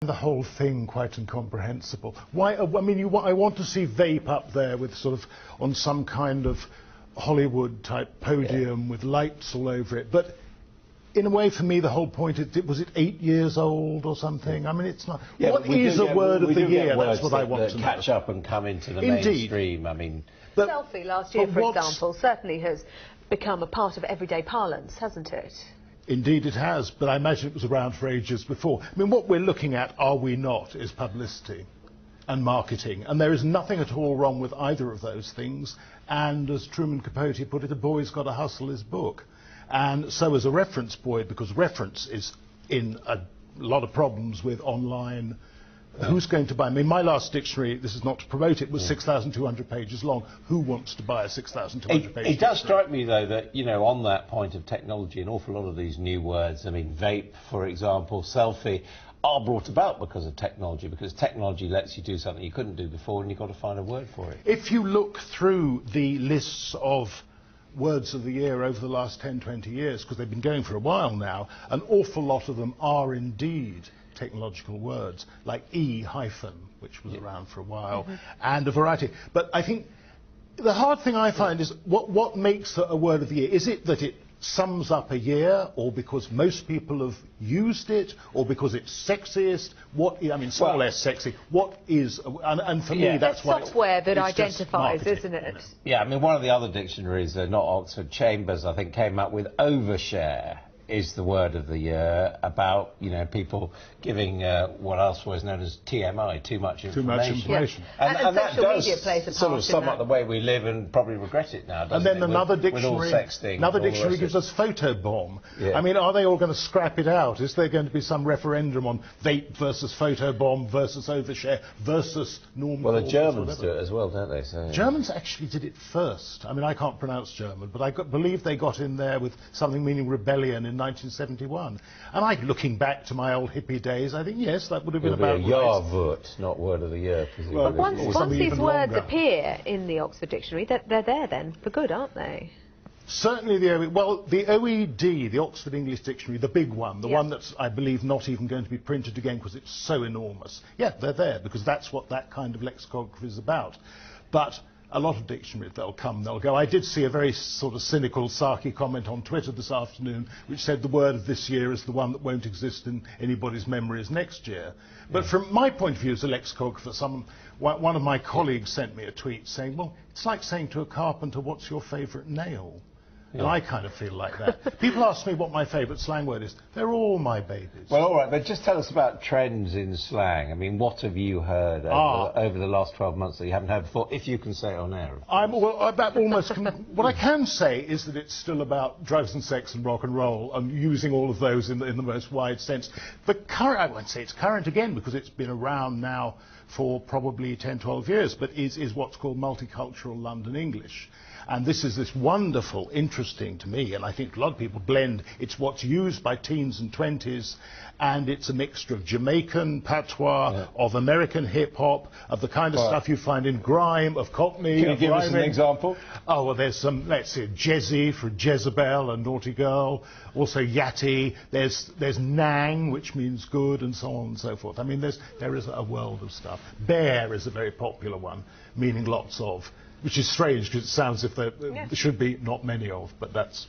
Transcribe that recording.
the whole thing quite incomprehensible. Why? I mean, I want to see Vape up there with sort of on some kind of Hollywood-type podium with lights all over it. But in a way, for me, the whole point is, was it 8 years old or something? I mean, it's not. Yeah, what is a word of the year? That's what I want to know. Catch up and come into the Indeed. mainstream. I mean, selfie last year, for example, certainly has become a part of everyday parlance, hasn't it? Indeed it has, but I imagine it was around for ages before. I mean, what we're looking at, are we not, is publicity and marketing. And there is nothing at all wrong with either of those things. And as Truman Capote put it, a boy's got to hustle his book. And so as a reference boy, because reference is in a lot of problems with online. Who's going to buy? I mean, my last dictionary, this is not to promote it, was 6,200 pages long. Who wants to buy a 6,200 page It does strike me, though, that, you know, on that point of technology, an awful lot of these new words, I mean, vape, for example, selfie, are brought about because of technology, because technology lets you do something you couldn't do before, and you've got to find a word for it. If you look through the lists of words of the year over the last 10, 20 years, because they've been going for a while now, an awful lot of them are indeed technological words, like E-hyphen, which was around for a while, and a variety. But I think the hard thing I find is what makes a word of the year? Is it that it sums up a year, or because most people have used it, or because it's sexiest? What, I mean, some less sexy. What is, and for me, that's why software that identifies, isn't it? Yeah, I mean, one of the other dictionaries, not Oxford, Chambers, I think, came up with overshare is the word of the year, about, you know, people giving what elsewhere is known as TMI, too much information. Too much information. Yeah. And that does media plays a sort part of sum in up the way we live, and probably regret it now, doesn't and then it? another with dictionary, all sexting, another dictionary gives us photobomb. Yeah. I mean, are they all going to scrap it out? Is there going to be some referendum on vape versus photobomb versus overshare versus normal? Well, the Germans do it as well, don't they? So, Germans actually did it first. I mean, I can't pronounce German, but I believe they got in there with something meaning rebellion in 1971. And looking back to my old hippie days, I think, yes, that would have been about right. Jahrwort, not word of the year. Well, once these words appear in the Oxford Dictionary, they're there then, for good, aren't they? Certainly the OED, the Oxford English Dictionary, the big one, the one that's, I believe, not even going to be printed again because it's so enormous. Yeah, they're there, because that's what that kind of lexicography is about. But a lot of dictionaries, they'll come, they'll go. I did see a very sort of cynical, sarky comment on Twitter this afternoon, which said the word of this year is the one that won't exist in anybody's memories next year. But from my point of view as a lexicographer, one of my colleagues sent me a tweet saying, well, it's like saying to a carpenter, what's your favourite nail? And I kind of feel like that. People ask me what my favourite slang word is. They're all my babies. Well, all right, but just tell us about trends in slang. I mean, what have you heard over the last 12 months that you haven't heard before, if you can say it on air? What I can say is that it's still about drugs and sex and rock and roll, and using all of those in the most wide sense. The current, I won't say it's current again, because it's been around now for probably 10, 12 years, but is what's called multicultural London English. And this is this wonderful, interesting to me, and I think a lot of people blend, it's what's used by teens and 20s, and it's a mixture of Jamaican patois, of American hip-hop, of the kind of stuff you find in grime, of Cockney. Can you give us an example? Oh, well, there's some, let's see, Jezzy for Jezebel, a naughty girl, also Yatty, there's Nang, which means good, and so on and so forth. I mean, there is a world of stuff. Bear is a very popular one, meaning lots of, which is strange because it sounds as if there should be not many of, but that's